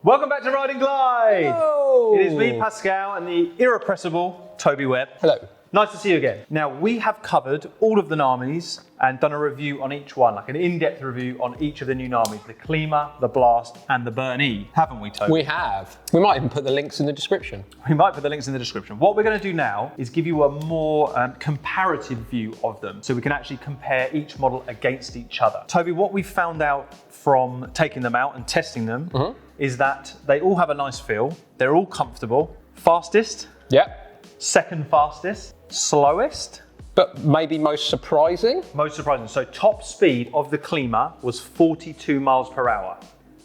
Welcome back to Ride and Glide. Hello. It is me, Pascal, and the irrepressible Toby Webb. Hello. Nice to see you again. Now, we have covered all of the Namis and done a review on each one, like an in-depth review on each of the new Namis, the Klima, the Blast, and the Burn-E, haven't we, Toby? We have. We might even put the links in the description. We might put the links in the description. What we're going to do now is give you a more comparative view of them, so we can actually compare each model against each other. Toby, what we found out from taking them out and testing them is that they all have a nice feel. They're all comfortable. Fastest. Yep. Second fastest. Slowest. But maybe most surprising? Most surprising. So top speed of the Klima was 42 miles per hour.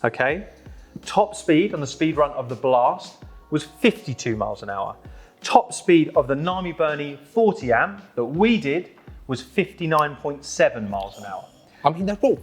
Okay. Top speed on the speed run of the Blast was 52 miles an hour. Top speed of the Nami Burn-E 40 amp that we did was 59.7 miles an hour. I mean, they're all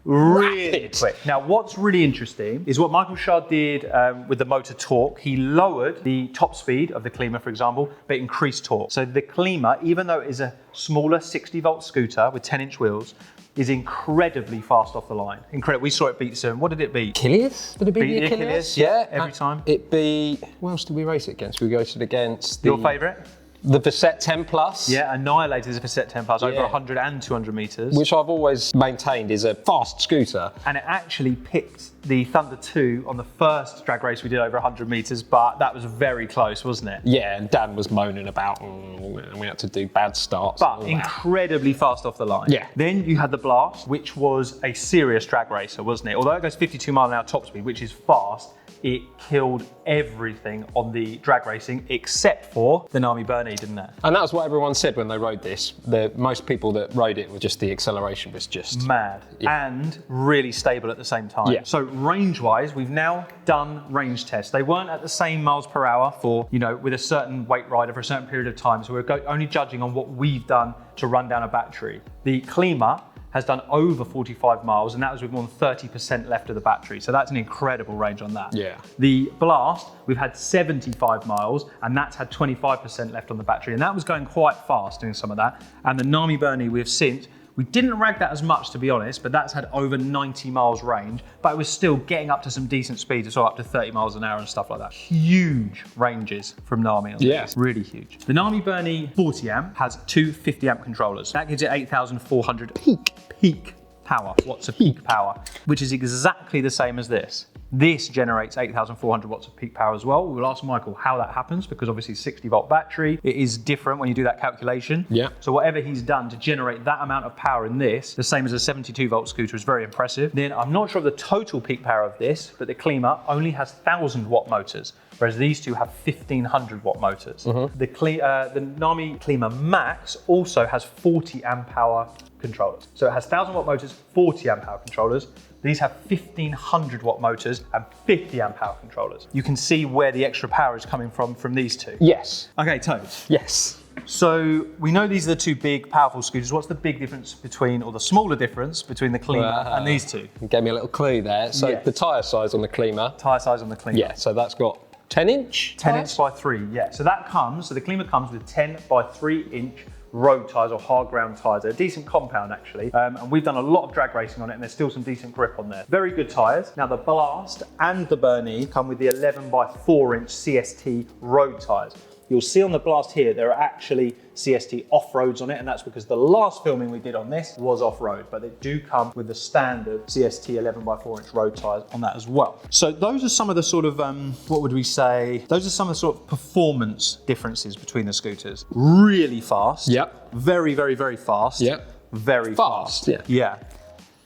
Really rapid. quick. Now, what's really interesting is what Michael Shard did with the motor torque. He lowered the top speed of the Klima, for example, but increased torque. So the Klima, even though it is a smaller 60-volt scooter with 10-inch wheels, is incredibly fast off the line. Incredible. We saw it beat some. What did it beat? Achilles? Did it beat the Achilles? Yeah, every time. It beat, who else did we race it against? We raced it against Your favourite? The Veset 10 Plus. Yeah, annihilated the Veset 10 Plus over Yeah. 100 and 200 metres. Which I've always maintained is a fast scooter. And it actually picked the Thunder 2 on the first drag race we did over 100 metres, but that was very close, wasn't it? Yeah, and Dan was moaning about, we had to do bad starts. But incredibly fast off the line. Yeah. Then you had the Blast, which was a serious drag racer, wasn't it? Although it goes 52 mile an hour top speed, which is fast, it killed everything on the drag racing except for the Nami Burn-E, didn't it? And that was what everyone said when they rode this. Most people that rode it were just the acceleration was just mad and really stable at the same time. Yeah. So range-wise, we've now done range tests. They weren't at the same miles per hour for, with a certain weight rider for a certain period of time. So we're only judging on what we've done to run down a battery. The Klima has done over 45 miles, and that was with more than 30% left of the battery. So that's an incredible range on that. Yeah. The Blast, we've had 75 miles, and that's had 25% left on the battery, and that was going quite fast doing some of that. And the Nami Burn-E we've since, we didn't rag that as much, to be honest, but that's had over 90 miles range, but it was still getting up to some decent speeds, as well, up to 30 miles an hour and stuff like that. Huge ranges from Nami on this, really huge. The Nami Burn-E 40 amp has two 50 amp controllers. That gives it 8,400 peak power, watts of peak power, which is exactly the same as this. This generates 8,400 watts of peak power as well. We'll ask Michael how that happens, because obviously 60-volt battery, it is different when you do that calculation. Yeah. So whatever he's done to generate that amount of power in this, the same as a 72-volt scooter, is very impressive. Then I'm not sure of the total peak power of this, but the Klima only has 1,000-watt motors, whereas these two have 1,500-watt motors. The Nami Klima Max also has 40 amp hour controllers. So it has 1,000-watt motors, 40 amp hour controllers. These have 1,500-watt motors and 50 amp hour controllers. You can see where the extra power is coming from these two. Yes. Okay, Toads. Yes. So we know these are the two big, powerful scooters. What's the big difference between, or the smaller difference between the Klima and these two? You gave me a little clue there. So Yes. the tyre size on the Klima. Tyre size on the Klima. Yeah, so that's got 10-inch 10-inch by 3, yeah. So the Klima comes with 10 by 3-inch road tyres or hard ground tyres. They're a decent compound actually, and we've done a lot of drag racing on it, and there's still some decent grip on there. Very good tyres. Now the Blast and the Burn-E come with the 11 by 4-inch CST road tyres. You'll see on the Blast here, there are actually CST off-roads on it, and that's because the last filming we did on this was off-road, but they do come with the standard CST 11 by 4-inch road tyres on that as well. So those are some of the sort of, what would we say? Those are some of the sort of performance differences between the scooters. Really fast. Yep. Very, very, very fast. Yep. Very fast. Yeah. Yeah.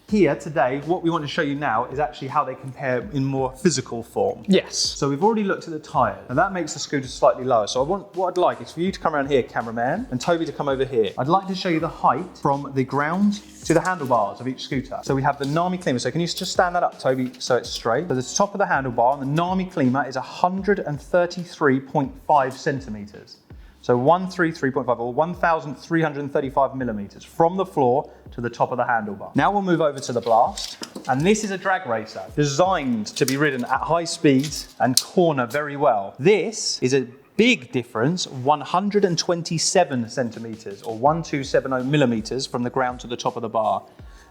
Here today, what we want to show you now is actually how they compare in more physical form. Yes. So we've already looked at the tyres, and that makes the scooter slightly lower. So what I'd like is for you to come around here, cameraman, and Toby to come over here. I'd like to show you the height from the ground to the handlebars of each scooter. So we have the Nami Klima. So can you just stand that up, Toby, so it's straight? So the top of the handlebar on the Nami Klima is 133.5 centimetres. So 133.5 or 1,335 millimeters from the floor to the top of the handlebar. Now we'll move over to the Blast. And this is a drag racer designed to be ridden at high speeds and corner very well. This is a big difference, 127 centimeters or 1270 millimeters from the ground to the top of the bar.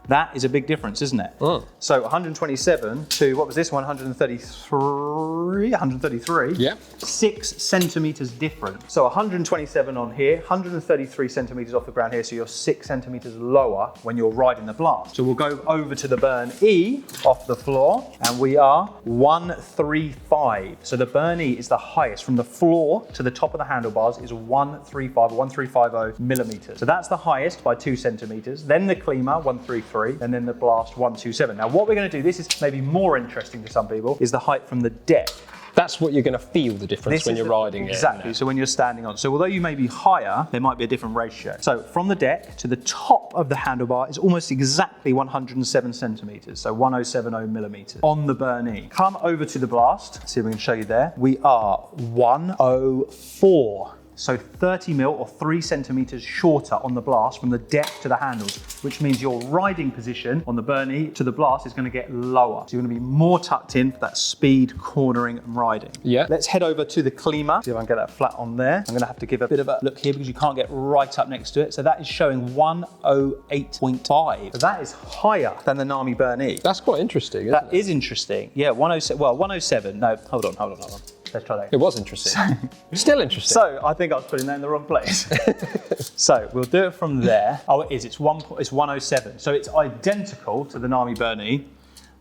That is a big difference, isn't it? So 127 to, what was this, 133? Yeah. 6 centimeters different. So 127 on here, 133 centimeters off the ground here, so you're 6 centimeters lower when you're riding the blast. So we'll go over to the burn E off the floor, and we are 135. So the burn E is the highest from the floor to the top of the handlebars is 135 or 1350 millimeters. So that's the highest by 2 centimeters. Then the klima 133, and then the blast 127. Now what we're going to do, this is maybe more interesting to some people, is the height from the deck. That's what you're going to feel the difference when you're riding it. Exactly, so when you're standing on. So although you may be higher, there might be a different ratio. So from the deck to the top of the handlebar is almost exactly 107 centimeters, so 1070 millimeters on the burn E. Come over to the blast, see if we can show you there. We are 104. So 30 mil or 3 centimeters shorter on the blast from the deck to the handles, which means your riding position on the burn E to the blast is going to get lower. So you're going to be more tucked in for that speed, cornering and riding. Yeah. Let's head over to the klima. See if I can get that flat on there. I'm going to have to give a bit of a look here because you can't get right up next to it. So that is showing 108.5. So that is higher than the Nami burn E. That's quite interesting, isn't it? That is interesting. Yeah, 107. Well, 107. No, hold on. Let's try that. It was interesting. Still interesting. So I think I was putting that in the wrong place. So we'll do it from there. Oh, it is. It's 107. So it's identical to the Nami burn E,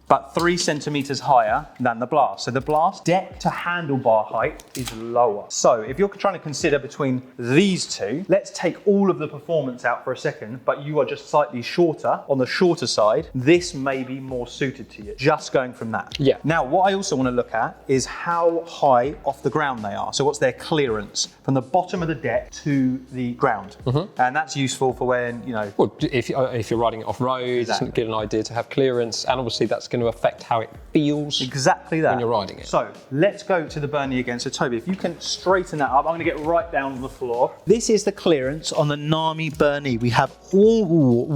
but 3 centimeters higher than the blast. So the blast deck to handlebar height is lower. So if you're trying to consider between these two, let's take all of the performance out for a second, but you are just slightly shorter, on the shorter side, this may be more suited to you, just going from that. Yeah. Now, what I also want to look at is how high off the ground they are. So what's their clearance from the bottom of the deck to the ground? And that's useful for when, you know... Well, if you're riding it off-road, it's going to get an idea to have clearance, and obviously that's going to affect how it feels exactly that when you're riding it. So let's go to the burn E again. So Toby, if you can straighten that up, I'm going to get right down on the floor. This is the clearance on the Nami burn E. We have all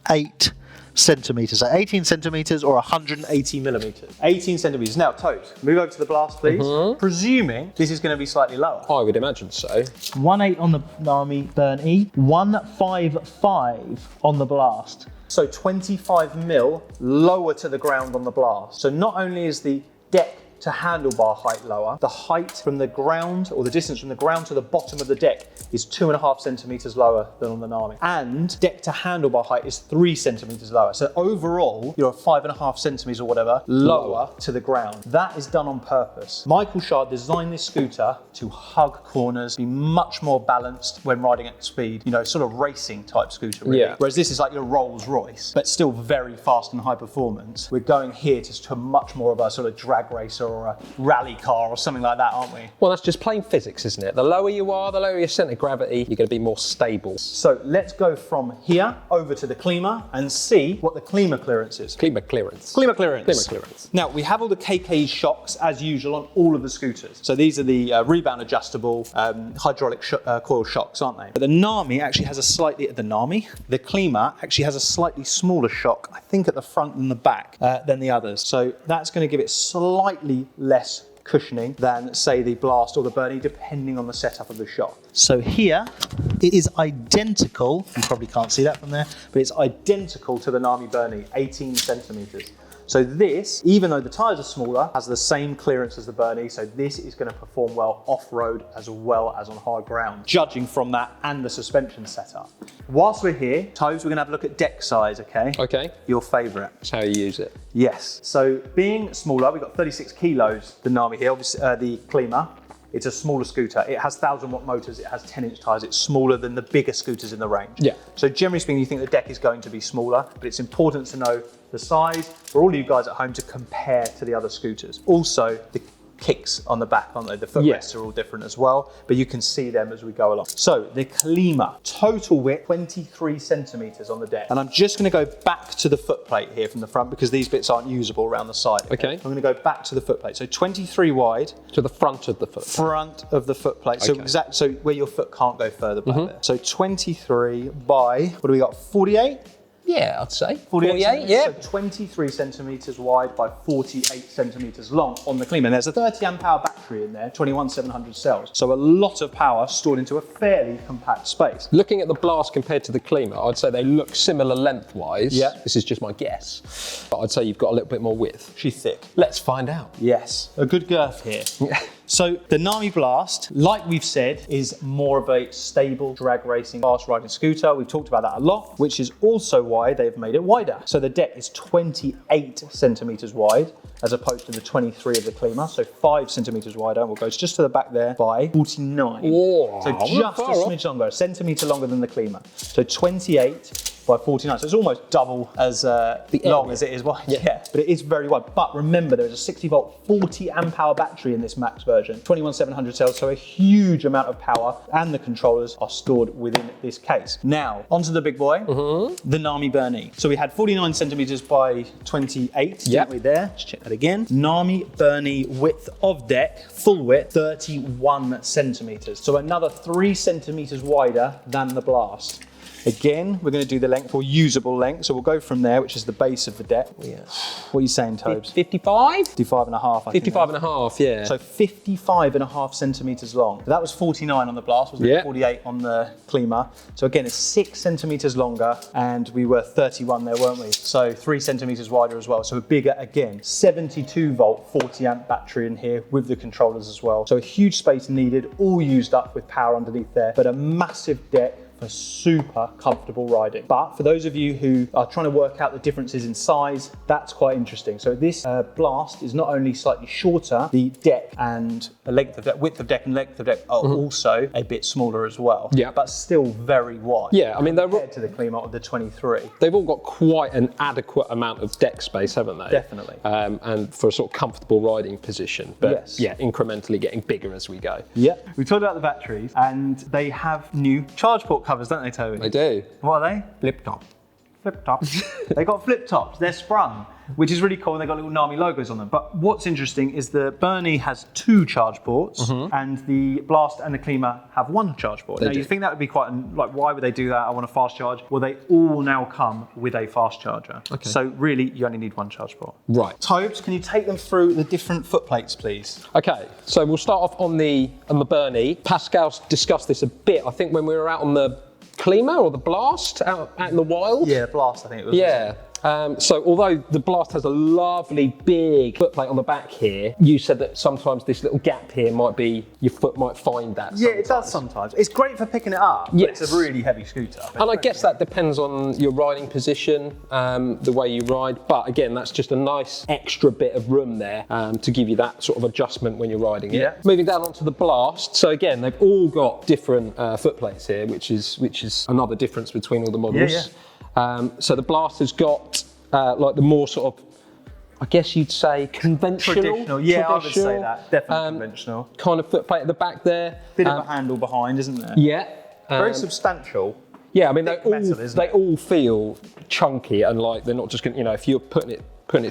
18 centimeters, so 18 centimeters or 180 millimeters. 18 centimeters. Now, Toes, move over to the blast, please. Presuming this is going to be slightly lower. I would imagine so. 1.8 on the Nami burn E, 1.55 on the blast. So 25 mil lower to the ground on the blast. So not only is the deck to handlebar height lower, the height from the ground, or the distance from the ground to the bottom of the deck, is 2.5 centimeters lower than on the Nami. And deck to handlebar height is 3 centimeters lower. So overall, you're 5.5 centimeters or whatever lower to the ground. That is done on purpose. Michael Shard designed this scooter to hug corners, be much more balanced when riding at speed, you know, sort of racing type scooter really. Yeah. Whereas this is like your Rolls Royce, but still very fast and high performance. We're going here to much more of a sort of drag racer or a rally car or something like that, aren't we? Well, that's just plain physics, isn't it? The lower you are, the lower your centre of gravity, you're going to be more stable. So let's go from here over to the klima and see what the klima clearance is. Klima clearance. Klima clearance. Klima clearance. Now, we have all the KK shocks as usual on all of the scooters. So these are the rebound adjustable hydraulic coil shocks, aren't they? But the Nami actually has a slightly, the klima actually has a slightly smaller shock, I think at the front and the back than the others. So that's going to give it slightly less cushioning than, say, the blast or the burn E, depending on the setup of the shock. So here, it is identical, you probably can't see that from there, but it's identical to the Nami burn E, 18 centimeters. So this, even though the tyres are smaller, has the same clearance as the burn E, so this is going to perform well off-road as well as on hard ground, judging from that and the suspension setup. Whilst we're here, Toes, we're going to have a look at deck size, okay? Okay. Your favourite. That's how you use it. Yes. So being smaller, we've got 36 kilos, the Nami here, obviously the Klima. It's a smaller scooter. It has 1,000-watt motors. It has 10-inch tyres. It's smaller than the bigger scooters in the range. Yeah. So generally speaking, you think the deck is going to be smaller, but it's important to know the size for all of you guys at home to compare to the other scooters. Also, the kicks on the back, aren't they? The footrests are all different as well, but you can see them as we go along. So the Kilma, total width, 23 centimeters on the deck. And I'm just gonna go back to the footplate here from the front because these bits aren't usable around the side. Okay. I'm gonna go back to the footplate. So 23 wide. To the front of the foot. Front of the footplate. So so where your foot can't go further back there. So 23 by, what do we got, 48? Yeah, I'd say. 48, yeah. So 23 centimeters wide by 48 centimeters long on the Klima. And there's a 30 amp hour battery in there, 21700 cells. So a lot of power stored into a fairly compact space. Looking at the Blast compared to the Klima, I'd say they look similar lengthwise. Yeah. This is just my guess. But I'd say you've got a little bit more width. She's thick. Let's find out. Yes, a good girth here. So the Nami Blast, like we've said, is more of a stable drag racing fast riding scooter. We've talked about that a lot, which is also why they've made it wider. So the deck is 28 centimeters wide as opposed to the 23 of the Klima, so 5 centimeters wider. We'll go just to the back there by 49. Whoa, so just a smidge longer, a centimeter longer than the Klima. So 28 by 49, so it's almost double as long as it is wide. Yeah, but it is very wide. But remember, there is a 60 volt, 40 amp hour battery in this max version, 21700 cells, so a huge amount of power, and the controllers are stored within this case. Now, onto the big boy, the Nami Bernie. So we had 49 centimeters by 28, didn't we there? Let's check that again. Nami Bernie width of deck, full width, 31 centimeters. So another 3 centimeters wider than the Blast. Again, we're going to do the length, or usable length, so we'll go from there, which is the base of the deck. Yeah. What are you saying, Tobes? 55? 55 and a half, I think. 55 and a half, yeah. So 55 and a half centimeters long. That was 49 on the Blast, wasn't it? 48 on the Klima. So again, it's 6 centimeters longer, and we were 31 there, weren't we? So 3 centimeters wider as well. So bigger again. 72 volt, 40 amp battery in here with the controllers as well. So a huge space needed, all used up with power underneath there, but a massive deck for super comfortable riding. But for those of you who are trying to work out the differences in size, that's quite interesting. So this Blast is not only slightly shorter, the deck and the length of deck, width of deck and length of deck are also a bit smaller as well. Yeah. But still very wide. Yeah, I mean, they're compared to the Klima of the 23. They've all got quite an adequate amount of deck space, haven't they? Definitely. And for a sort of comfortable riding position. But yes, yeah, incrementally getting bigger as we go. Yeah. We talked about the batteries, and they have new charge port covers, don't they, Toby? They do. What are they? Flip top. Flip tops. They got flip tops. They're sprung, which is really cool. And they got little Nami logos on them. But what's interesting is the Bernie has 2 charge ports, and the Blast and the Klima have 1 charge port. Now you think that would be quite like, why would they do that? I want a fast charge. Well, they all now come with a fast charger. Okay. So really, you only need 1 charge port. Right. Tobes, can you take them through the different foot plates, please? Okay. So we'll start off on the Bernie. Pascal's discussed this a bit. I think when we were out on the Klima or the Blast out in the wild. Yeah, Blast, I think it was. Yeah. So although the Blast has a lovely big footplate on the back here, you said that sometimes this little gap here might be, your foot might find that. Yeah, it does sometimes. It's great for picking it up, but it's a really heavy scooter. And I guess that depends on your riding position, the way you ride. But again, that's just a nice extra bit of room there to give you that sort of adjustment when you're riding it. Yeah. Moving down onto the Blast. So again, they've all got different footplates here, which is another difference between all the models. Yeah. So the Blast has got like the more sort of, I guess you'd say conventional. Traditional, yeah, I would say that. Definitely conventional. Kind of footplate at the back there. Bit of a handle behind, isn't there? Yeah. Very substantial. Yeah, I mean, they metal, all feel chunky and like they're not just going to, you know, if you're putting it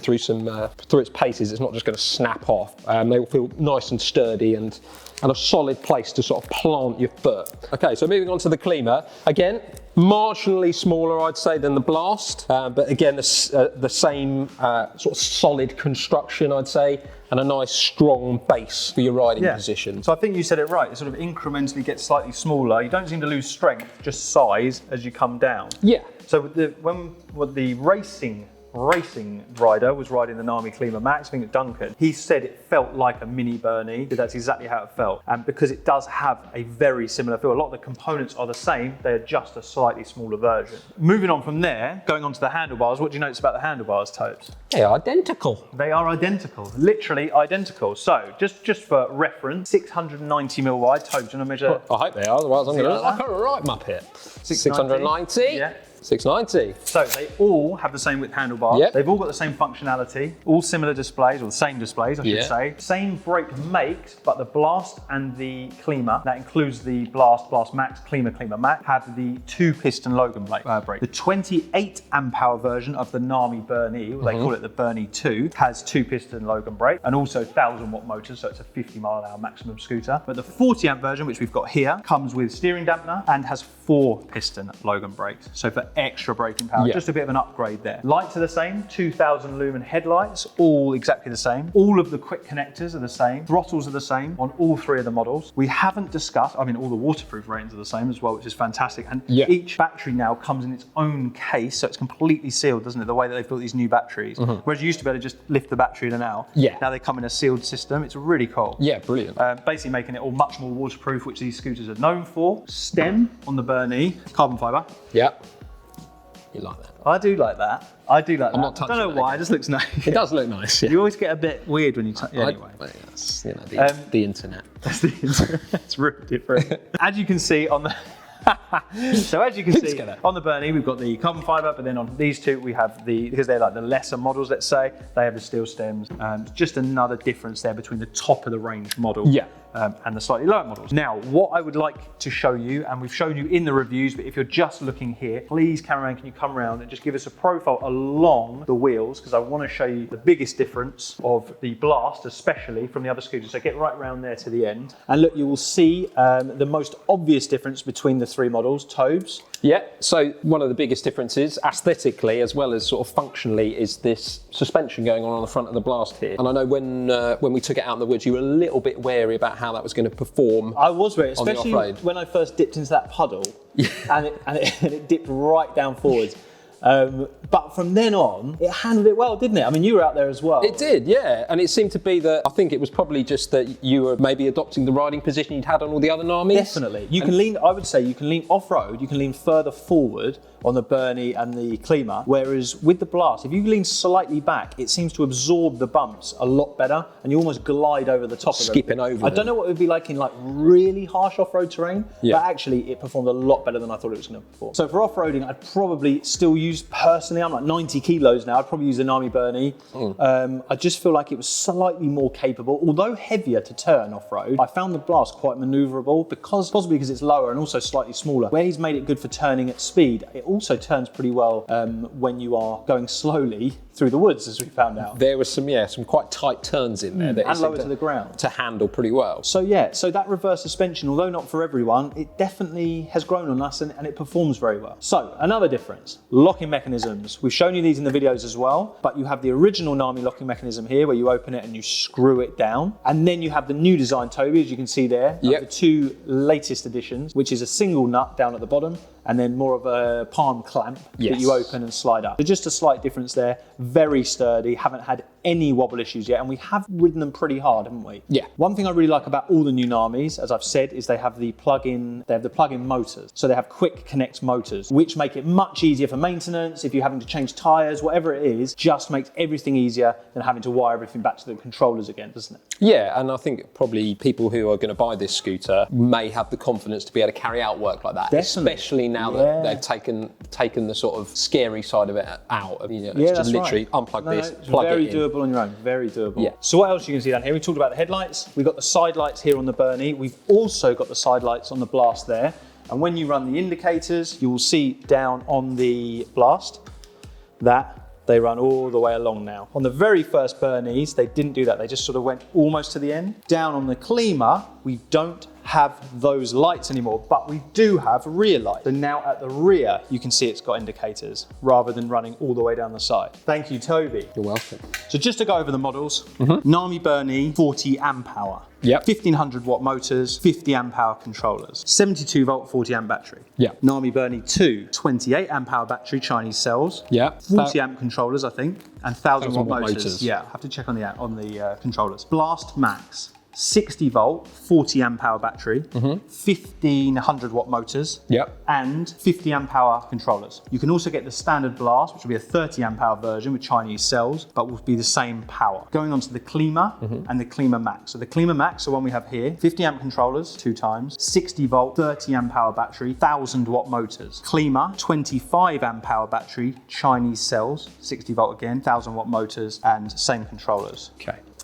through through its paces, it's not just going to snap off. They all feel nice and sturdy and a solid place to sort of plant your foot. Okay, so moving on to the Klima. Again, marginally smaller, I'd say, than the Blast, but again, the same sort of solid construction, I'd say, and a nice strong base for your riding position. So I think you said it right. It sort of incrementally gets slightly smaller. You don't seem to lose strength, just size as you come down. Yeah. So when the racing rider was riding the Nami Klima Max, I think at Duncan, he said it felt like a mini Bernie. That's exactly how it felt. And because it does have a very similar feel, a lot of the components are the same, they are just a slightly smaller version. Moving on from there, going on to the handlebars, what do you notice about the handlebars, Tobes? They are identical. They are identical, literally identical. So just for reference, 690mm wide. Tobes, do you want to measure? I hope they are, otherwise I'm going to look like a right muppet. 690. Yeah. 690. So they all have the same width handlebars. Yep. They've all got the same functionality, all similar displays, or the same displays, I should say. Same brake makes, but the Blast and the Klima, that includes the Blast Max, Klima Max, have the 2-piston Logan brake. The 28 amp hour version of the Nami Bernie, they call it the Bernie 2, has 2-piston Logan brake and also 1000-watt motors, so it's a 50-mile-an-hour maximum scooter. But the 40 amp version, which we've got here, comes with steering dampener and has 4-piston Logan brakes. So for extra braking power, Yeah. just a bit of an upgrade there. Lights are the same, 2000 lumen headlights, all exactly the same. All of the quick connectors are the same. Throttles are the same on all 3 of the models. We haven't discussed, I mean, all the waterproof ratings are the same as well, which is fantastic. And each battery now comes in its own case, so it's completely sealed, doesn't it? The way that they've built these new batteries. Whereas you used to be able to just lift the battery in and out. Yeah. Now they come in a sealed system. It's really cool. Yeah, brilliant. Basically making it all much more waterproof, which these scooters are known for. Stem on the Bernie, carbon fibre. Yeah. You like that? I do like that. I do like that. I'm not touching I don't know it why, it just looks nice. It does look nice. Yeah. You always get a bit weird when you touch anyway. That's, you know, the internet. It's really different. As you can see on the so as you can see on the Bernie, we've got the carbon fibre, but then on these 2 we have because they're like the lesser models, let's say, they have the steel stems. Just another difference there between the top of the range model and the slightly lower models. Now, what I would like to show you, and we've shown you in the reviews, but if you're just looking here, please, cameraman, can you come around and just give us a profile along the wheels, because I want to show you the biggest difference of the Blast, especially from the other scooters. So get right round there to the end. And look, you will see the most obvious difference between the 3 models. Tobes. Yeah, so one of the biggest differences, aesthetically as well as sort of functionally, is this suspension going on the front of the Blast here. And I know when we took it out in the woods, you were a little bit wary about how that was going to perform. I was wary, especially off-road. when I first dipped into that puddle, and it dipped right down forwards. But from then on, it handled it well, didn't it? I mean, you were out there as well. It did, yeah. And it seemed to be that, I think it was probably just that you were maybe adopting the riding position you'd had on all the other Namis. Definitely. You can lean, I would say, you can lean off-road, you can lean further forward on the Bernie and the Klima, whereas with the Blast, if you lean slightly back, it seems to absorb the bumps a lot better, and you almost glide over the top of them. Skipping over I don't know what it would be like in like really harsh off-road terrain, but actually it performed a lot better than I thought it was going to perform. So for off-roading, I'd probably still use, personally, I'm like 90 kilos now, I'd probably use the Nami Bernie. I just feel like it was slightly more capable, although heavier to turn off-road. I found the Blast quite maneuverable, possibly because it's lower and also slightly smaller. Where he's made it good for turning at speed, it also turns pretty well when you are going slowly through the woods, as we found out. There was some quite tight turns in there. And lower to the ground. To handle pretty well. So so that reverse suspension, although not for everyone, it definitely has grown on us and it performs very well. So another difference, locking mechanisms. We've shown you these in the videos as well, but you have the original Nami locking mechanism here where you open it and you screw it down. And then you have the new design, Toby, as you can see there, the 2 latest editions, which is a single nut down at the bottom and then more of a palm clamp that you open and slide up. So just a slight difference there. Very sturdy, haven't had any wobble issues yet, and we have ridden them pretty hard, haven't we? Yeah. One thing I really like about all the new Namis, as I've said, is they have the plug-in motors. So they have quick connect motors, which make it much easier for maintenance. If you're having to change tires, whatever it is, just makes everything easier than having to wire everything back to the controllers again, doesn't it? Yeah, and I think probably people who are going to buy this scooter may have the confidence to be able to carry out work like that, especially now that they've taken the sort of scary side of it out. You know, it's just literally unplug this, plug it in. Very doable on your own, very doable. Yeah. So what else you can see down here? We talked about the headlights. We've got the side lights here on the Bernie. We've also got the side lights on the Blast there. And when you run the indicators, you will see down on the Blast that they run all the way along now. On the very first Bernies, they didn't do that. They just sort of went almost to the end. Down on the Klima, we don't have those lights anymore, but we do have rear lights. So now at the rear, you can see it's got indicators rather than running all the way down the side. Thank you, Toby. You're welcome. So just to go over the models, Nami Bernie, 40 amp hour. Yep. 1500 watt motors, 50 amp hour controllers, 72 volt, 40 amp battery. Yeah. Nami Bernie 2, 28 amp hour battery, Chinese cells. Yeah. 40 amp controllers, I think, and 1000 watt motors. Yeah, I have to check on the controllers. Blast Max. 60 volt, 40 amp hour battery, 1500 watt motors, and 50 amp hour controllers. You can also get the standard Blast, which will be a 30 amp hour version with Chinese cells, but will be the same power. Going on to the Klima and the Klima Max. So the Klima Max, the one we have here, 50 amp controllers, 2 times, 60 volt, 30 amp hour battery, 1000 watt motors. Klima, 25 amp hour battery, Chinese cells, 60 volt again, 1000 watt motors, and same controllers.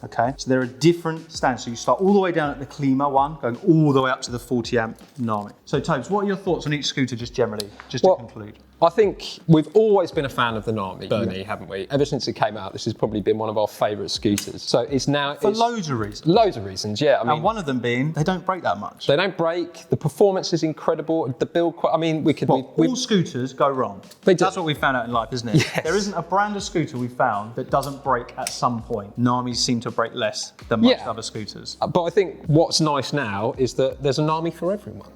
Okay, so there are different stands. So you start all the way down at the Klima one, going all the way up to the 40 amp Nami. So Tobes, what are your thoughts on each scooter just generally, just to conclude? I think we've always been a fan of the Nami Bernie, haven't we? Ever since it came out, this has probably been one of our favourite scooters. So it's now... For loads of reasons. Loads of reasons, yeah. I mean, And one of them being, they don't break that much. they don't break, the performance is incredible, the build... I mean, we could... All scooters go wrong. They do. That's what we found out in life, isn't it? Yes. There isn't a brand of scooter we found that doesn't break at some point. Namis seem to break less than most other scooters. But I think what's nice now is that there's a Nami for everyone.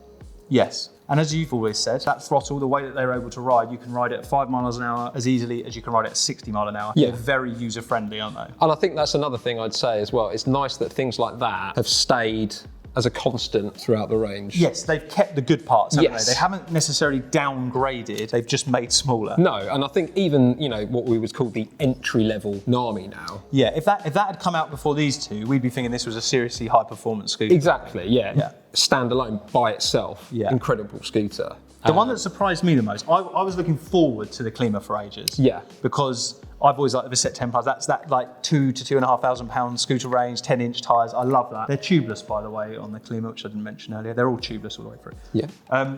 Yes. And as you've always said, that throttle, the way that they're able to ride, you can ride it at 5 miles an hour as easily as you can ride it at 60 miles an hour. Yeah. They're very user-friendly, aren't they? And I think that's another thing I'd say as well. It's nice that things like that have stayed as a constant throughout the range. Yes, they've kept the good parts, haven't Yes. they? They haven't necessarily downgraded, they've just made smaller. No, and I think even, you know, what we would call the entry-level Nami now. Yeah, if that had come out before these two, we'd be thinking this was a seriously high-performance scooter. Exactly, yeah. Yeah. Standalone by itself, incredible scooter. The one that surprised me the most, I was looking forward to the Klima for ages. Yeah. Because I've always liked the Set 10 Plus. That's that like £2,000 to £2,500 scooter range, 10-inch tyres. I love that. They're tubeless, by the way, on the Kilma, which I didn't mention earlier. They're all tubeless all the way through. Yeah.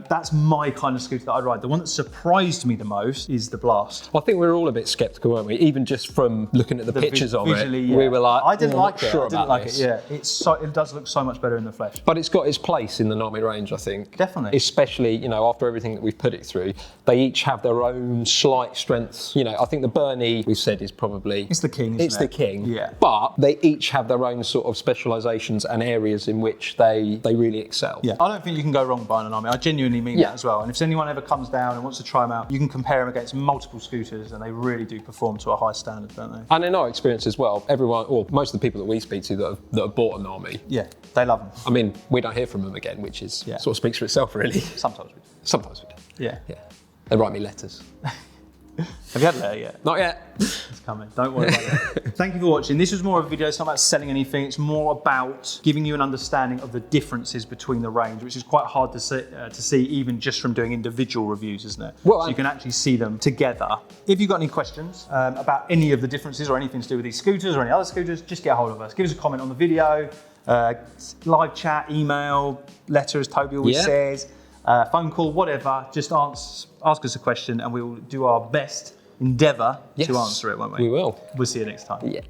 That's my kind of scooter that I'd ride. The one that surprised me the most is the Blast. I think we were all a bit sceptical, weren't we? Even just from looking at the pictures of visually, it, yeah. we were like, I didn't "Oh, I'm like not it. sure I didn't about like this." it. Yeah, it does look so much better in the flesh. But it's got its place in the Nami range, I think. Definitely. Especially, you know, after everything that we've put it through, they each have their own slight strengths. You know, I think the Bernie, we've said, is probably... It's the king, isn't It's it? the king. Yeah. But they each have their own sort of specialisations and areas in which they really excel. Yeah, I don't think you can go wrong buying an Nami. I genuinely mean that as well. And if anyone ever comes down and wants to try them out, you can compare them against multiple scooters and they really do perform to a high standard, don't they? And in our experience as well, everyone, or most of the people that we speak to that have bought a Nami, Yeah, they love them. I mean, we don't hear from them again, which is sort of speaks for itself, really. Sometimes we do. Sometimes we do. Yeah. Yeah. They write me letters. Have you had a letter yet? Not yet. It's coming. Don't worry about that. Thank you for watching. This was more of a video. It's not about selling anything. It's more about giving you an understanding of the differences between the range, which is quite hard to see even just from doing individual reviews, isn't it? Well, so you can actually see them together. If you've got any questions about any of the differences or anything to do with these scooters or any other scooters, just get a hold of us. Give us a comment on the video, live chat, email, letter, as Toby always says. Phone call, whatever, just ask us a question and we will do our best endeavour to answer it, won't we? We will. We'll see you next time. Yeah.